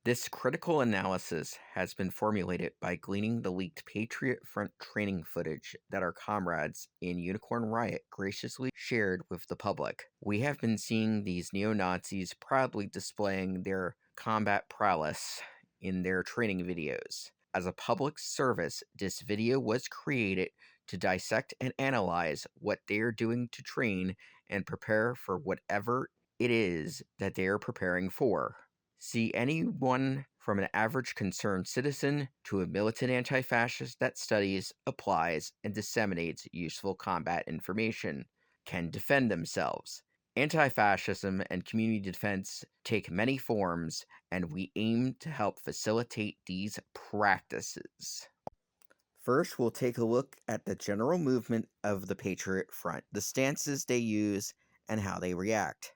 This critical analysis has been formulated by gleaning the leaked Patriot Front training footage that our comrades in Unicorn Riot graciously shared with the public. We have been seeing these neo-Nazis proudly displaying their combat prowess in their training videos. As a public service, this video was created to dissect and analyze what they are doing to train and prepare for whatever it is that they are preparing for. See anyone from an average concerned citizen to a militant anti-fascist that studies, applies, and disseminates useful combat information can defend themselves. Anti-fascism and community defense take many forms, and we aim to help facilitate these practices. First, we'll take a look at the general movement of the Patriot Front, the stances they use, and how they react.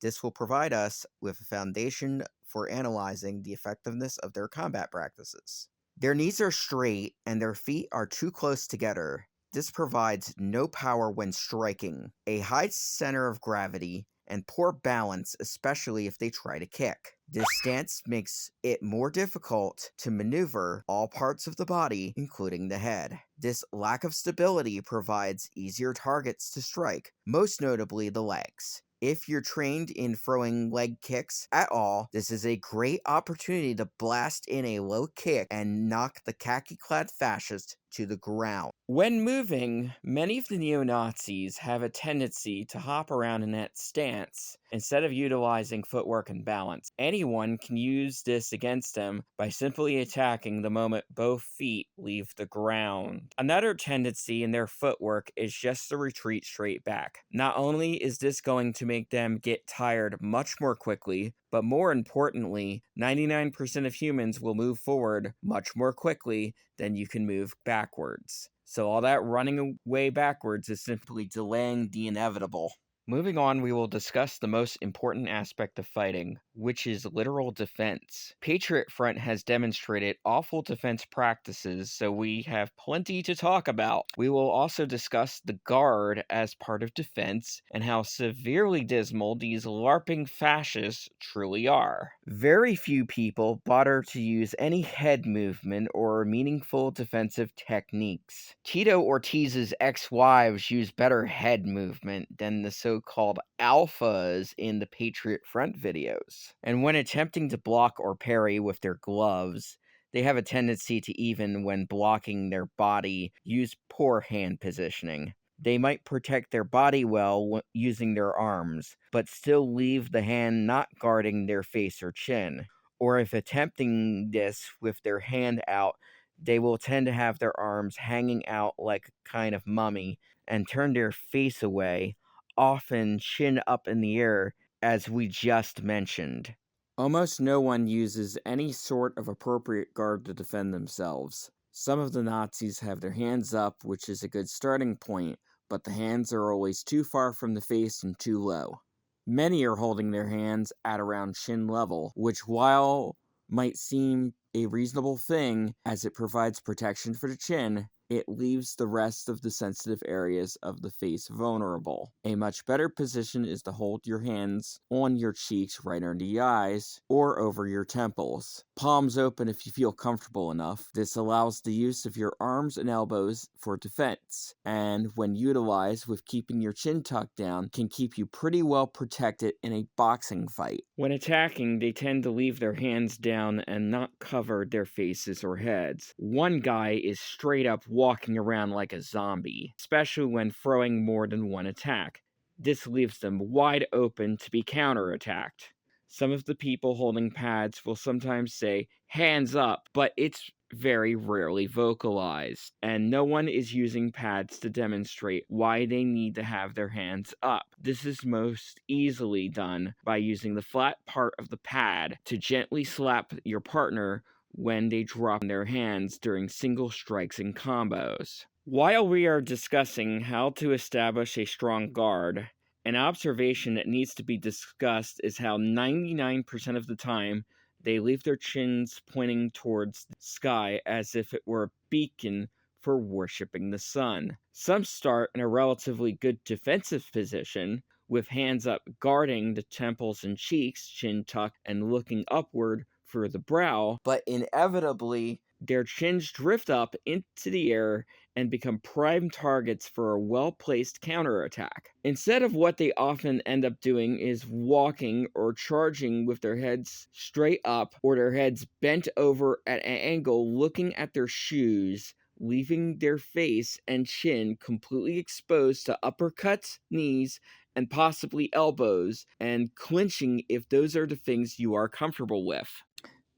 This will provide us with a foundation for analyzing the effectiveness of their combat practices. Their knees are straight and their feet are too close together. This provides no power when striking, a high center of gravity, and poor balance, especially if they try to kick. This stance makes it more difficult to maneuver all parts of the body, including the head. This lack of stability provides easier targets to strike, most notably the legs. If you're trained in throwing leg kicks at all, this is a great opportunity to blast in a low kick and knock the khaki-clad fascist to the ground. When moving, many of the neo-Nazis have a tendency to hop around in that stance instead of utilizing footwork and balance. Anyone can use this against them by simply attacking the moment both feet leave the ground. Another tendency in their footwork is just to retreat straight back. Not only is this going to make them get tired much more quickly, but more importantly, 99% of humans will move forward much more quickly than you can move backwards. So all that running away backwards is simply delaying the inevitable. Moving on, we will discuss the most important aspect of fighting, which is literal defense. Patriot Front has demonstrated awful defense practices, so we have plenty to talk about. We will also discuss the guard as part of defense and how severely dismal these LARPing fascists truly are. Very few people bother to use any head movement or meaningful defensive techniques. Tito Ortiz's ex-wives use better head movement than the so-called alphas in the Patriot Front videos. And when attempting to block or parry with their gloves, they have a tendency to, even when blocking their body, use poor hand positioning. They might protect their body well using their arms, but still leave the hand not guarding their face or chin. Or if attempting this with their hand out, they will tend to have their arms hanging out like a kind of mummy and turn their face away, often chin up in the air, as we just mentioned. Almost no one uses any sort of appropriate guard to defend themselves. Some of the Nazis have their hands up, which is a good starting point, but the hands are always too far from the face and too low. Many are holding their hands at around chin level, which, while might seem a reasonable thing as it provides protection for the chin, it leaves the rest of the sensitive areas of the face vulnerable. A much better position is to hold your hands on your cheeks right under the eyes or over your temples. Palms open if you feel comfortable enough. This allows the use of your arms and elbows for defense, and when utilized with keeping your chin tucked down, can keep you pretty well protected in a boxing fight. When attacking, they tend to leave their hands down and not cover their faces or heads. One guy is straight up walking around like a zombie, especially when throwing more than one attack. This leaves them wide open to be counterattacked. Some of the people holding pads will sometimes say, "hands up," but it's very rarely vocalized, and no one is using pads to demonstrate why they need to have their hands up. This is most easily done by using the flat part of the pad to gently slap your partner when they drop their hands during single strikes and combos. While we are discussing how to establish a strong guard, an observation that needs to be discussed is how 99% of the time they leave their chins pointing towards the sky as if it were a beacon for worshipping the sun. Some start in a relatively good defensive position, with hands up guarding the temples and cheeks, chin tucked and looking upward for the brow, but inevitably, their chins drift up into the air and become prime targets for a well-placed counterattack. Instead of what they often end up doing is walking or charging with their heads straight up or their heads bent over at an angle looking at their shoes, leaving their face and chin completely exposed to uppercuts, knees, and possibly elbows, and clinching if those are the things you are comfortable with.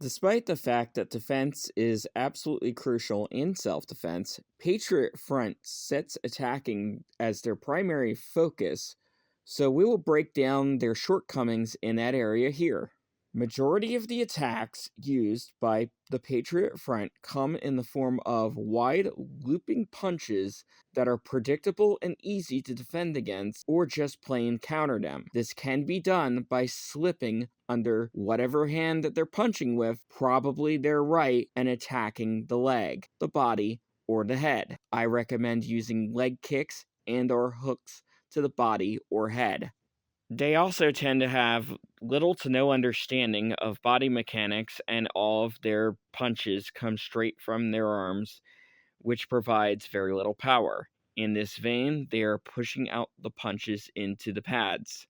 Despite the fact that defense is absolutely crucial in self-defense, Patriot Front sets attacking as their primary focus, so we will break down their shortcomings in that area here. Majority of the attacks used by the Patriot Front come in the form of wide looping punches that are predictable and easy to defend against or just plain counter them. This can be done by slipping under whatever hand that they're punching with, probably their right, and attacking the leg, the body, or the head. I recommend using leg kicks and or hooks to the body or head. They also tend to have little to no understanding of body mechanics, and all of their punches come straight from their arms, which provides very little power. In this vein, they are pushing out the punches into the pads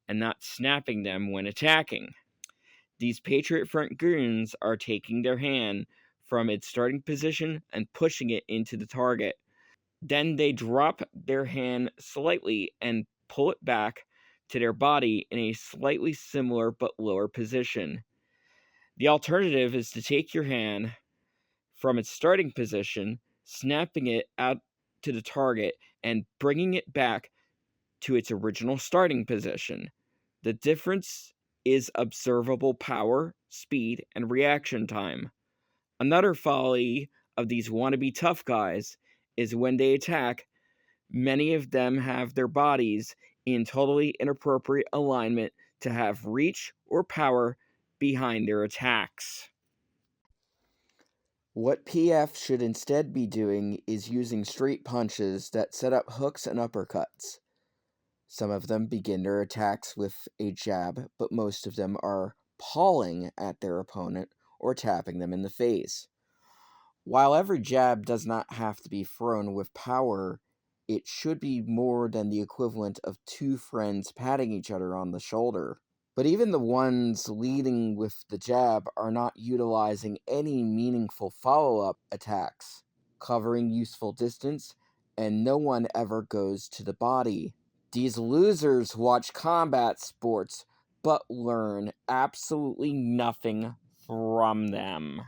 and not snapping them when attacking. These Patriot Front goons are taking their hand from its starting position and pushing it into the target. Then they drop their hand slightly and pull it back to their body in a slightly similar but lower position. The alternative is to take your hand from its starting position, snapping it out to the target, and bringing it back to its original starting position. The difference is observable power, speed, and reaction time. Another folly of these wannabe tough guys is when they attack, many of them have their bodies in totally inappropriate alignment to have reach or power behind their attacks. what PF should instead be doing is using straight punches that set up hooks and uppercuts. Some of them begin their attacks with a jab, but most of them are pawing at their opponent or tapping them in the face. While every jab does not have to be thrown with power, it should be more than the equivalent of two friends patting each other on the shoulder. But even the ones leading with the jab are not utilizing any meaningful follow-up attacks, covering useful distance, and no one ever goes to the body. These losers watch combat sports, but learn absolutely nothing from them.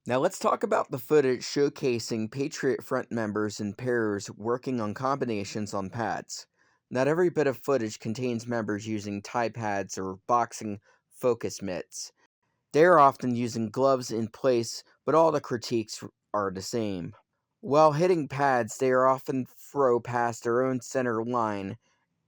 Now let's talk about the footage showcasing Patriot Front members in pairs working on combinations on pads. Not every bit of footage contains members using tie pads or boxing focus mitts. They are often using gloves in place, but all the critiques are the same. While hitting pads, they are often throw past their own center line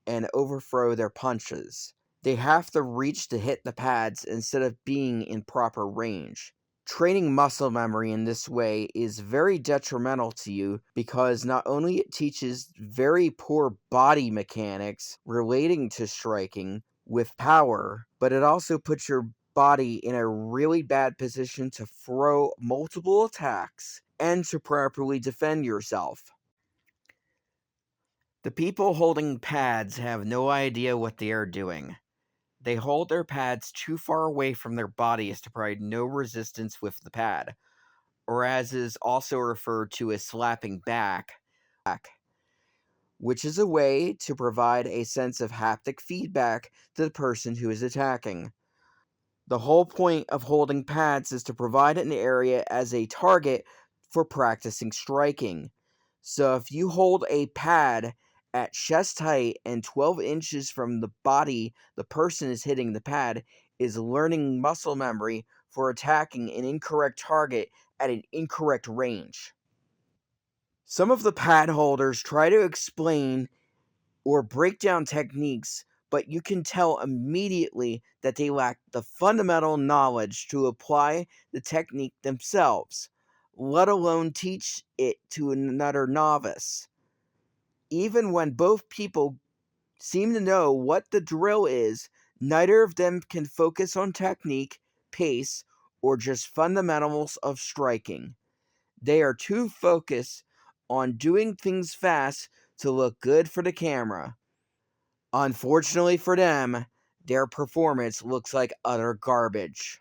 and overthrow their punches. They have to reach to hit the pads instead of being in proper range. Training muscle memory in this way is very detrimental to you because not only it teaches very poor body mechanics relating to striking with power, but it also puts your body in a really bad position to throw multiple attacks and to properly defend yourself. The people holding pads have no idea what they are doing. They hold their pads too far away from their bodies to provide no resistance with the pad, or as is also referred to as slapping back, which is a way to provide a sense of haptic feedback to the person who is attacking. The whole point of holding pads is to provide an area as a target for practicing striking. So if you hold a pad at chest height and 12 inches from the body the person is hitting, the pad is learning muscle memory for attacking an incorrect target at an incorrect range. Some of the pad holders try to explain or break down techniques, but you can tell immediately that they lack the fundamental knowledge to apply the technique themselves, let alone teach it to another novice. Even when both people seem to know what the drill is, neither of them can focus on technique, pace, or just fundamentals of striking. They are too focused on doing things fast to look good for the camera. Unfortunately for them, their performance looks like utter garbage.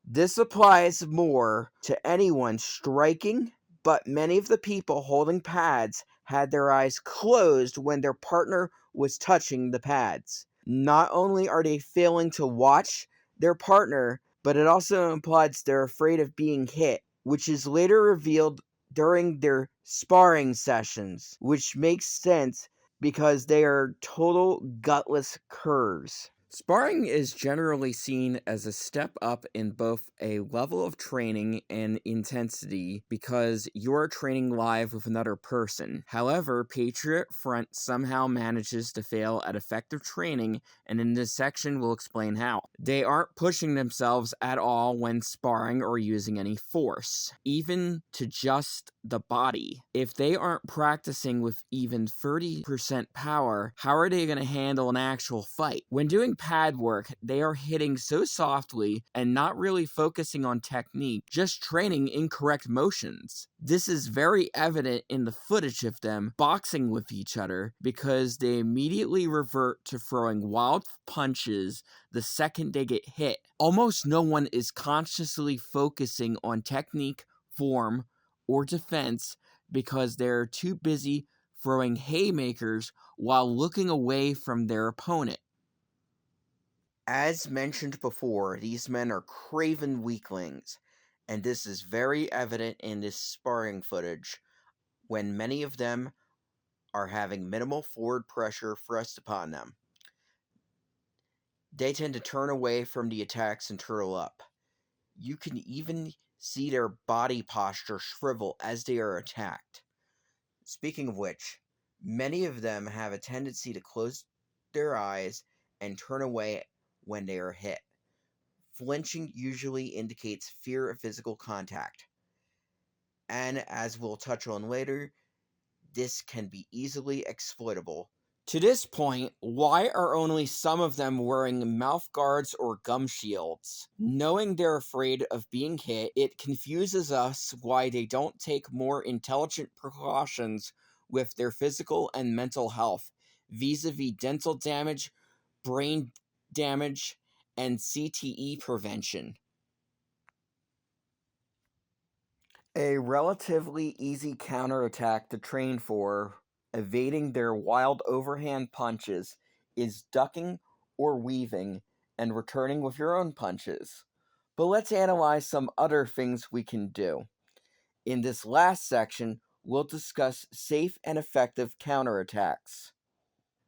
This applies more to anyone striking, but many of the people holding pads had their eyes closed when their partner was touching the pads. Not only are they failing to watch their partner, but it also implies they're afraid of being hit, which is later revealed during their sparring sessions, which makes sense because they are total gutless curs. Sparring is generally seen as a step up in both a level of training and intensity because you're training live with another person. However, Patriot Front somehow manages to fail at effective training, and in this section we'll explain how. They aren't pushing themselves at all when sparring or using any force, even to just the body. If they aren't practicing with even 30% power, how are they going to handle an actual fight? When doing pad work, they are hitting so softly and not really focusing on technique, just training incorrect motions. This is very evident in the footage of them boxing with each other because they immediately revert to throwing wild punches the second they get hit. Almost no one is consciously focusing on technique, form, or defense because they're too busy throwing haymakers while looking away from their opponent. As mentioned before, these men are craven weaklings, and this is very evident in this sparring footage when many of them are having minimal forward pressure thrust upon them. They tend to turn away from the attacks and turtle up. You can even see their body posture shrivel as they are attacked. Speaking of which, many of them have a tendency to close their eyes and turn away when they are hit. Flinching usually indicates fear of physical contact. And as we'll touch on later, this can be easily exploitable. To this point, why are only some of them wearing mouth guards or gum shields? Knowing they're afraid of being hit, it confuses us why they don't take more intelligent precautions with their physical and mental health, vis-a-vis dental damage, brain damage, and CTE prevention. A relatively easy counterattack to train for, evading their wild overhand punches, is ducking or weaving and returning with your own punches. But let's analyze some other things we can do. In this last section, we'll discuss safe and effective counterattacks.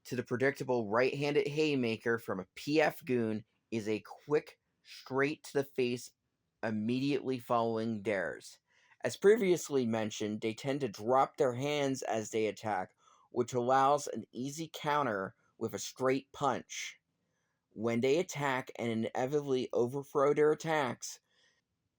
To the predictable right-handed haymaker from a PF goon is a quick, straight to the face immediately following theirs. As previously mentioned, they tend to drop their hands as they attack, which allows an easy counter with a straight punch. When they attack and inevitably overthrow their attacks,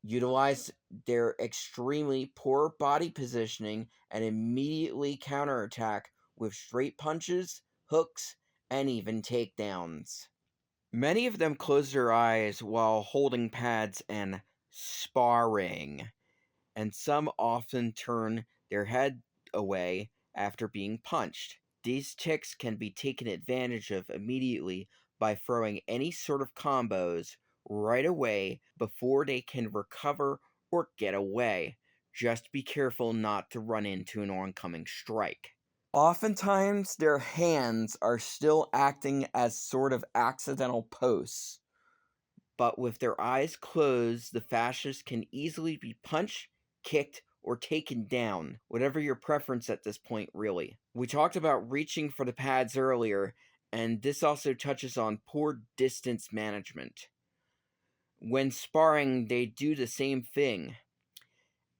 utilize their extremely poor body positioning and immediately counterattack with straight punches, hooks, and even takedowns. Many of them close their eyes while holding pads and sparring, and some often turn their head away after being punched. These ticks can be taken advantage of immediately by throwing any sort of combos right away before they can recover or get away. Just be careful not to run into an oncoming strike. Oftentimes, their hands are still acting as sort of accidental posts, but with their eyes closed, the fascists can easily be punched, kicked, or taken down, whatever your preference at this point, really. We talked about reaching for the pads earlier, and this also touches on poor distance management. When sparring, they do the same thing,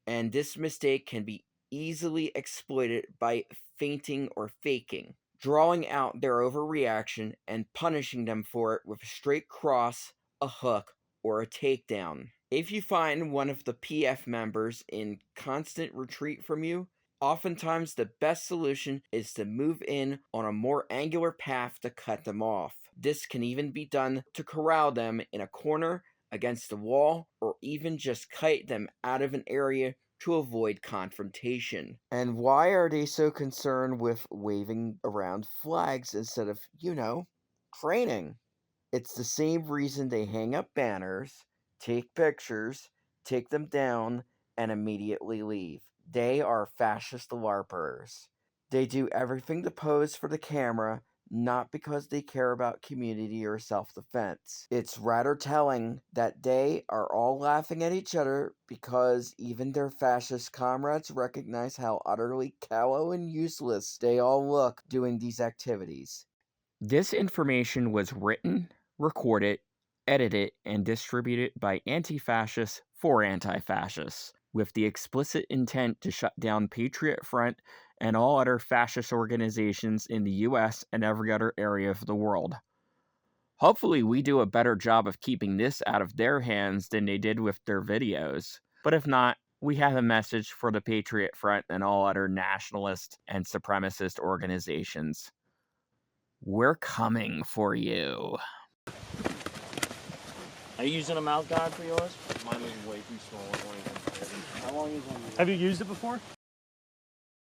and this mistake can be easily exploited by feinting or faking, drawing out their overreaction and punishing them for it with a straight cross, a hook, or a takedown. If you find one of the PF members in constant retreat from you, Oftentimes, the best solution is to move in on a more angular path to cut them off. This can even be done to corral them in a corner against the wall, or even just kite them out of an area to avoid confrontation. And why are they so concerned with waving around flags instead of, training? It's the same reason they hang up banners, take pictures, take them down, and immediately leave. They are fascist LARPers. They do everything to pose for the camera, not because they care about community or self defense. It's rather telling that they are all laughing at each other because even their fascist comrades recognize how utterly callow and useless they all look doing these activities. This information was written, recorded, edited, and distributed by anti-fascists for anti-fascists, with the explicit intent to shut down Patriot Front and all other fascist organizations in the US and every other area of the world. Hopefully we do a better job of keeping this out of their hands than they did with their videos. But if not, we have a message for the Patriot Front and all other nationalist and supremacist organizations. We're coming for you. Are you using a mouth guard for yours? Mine was way too small. How long is one? Have you used it before?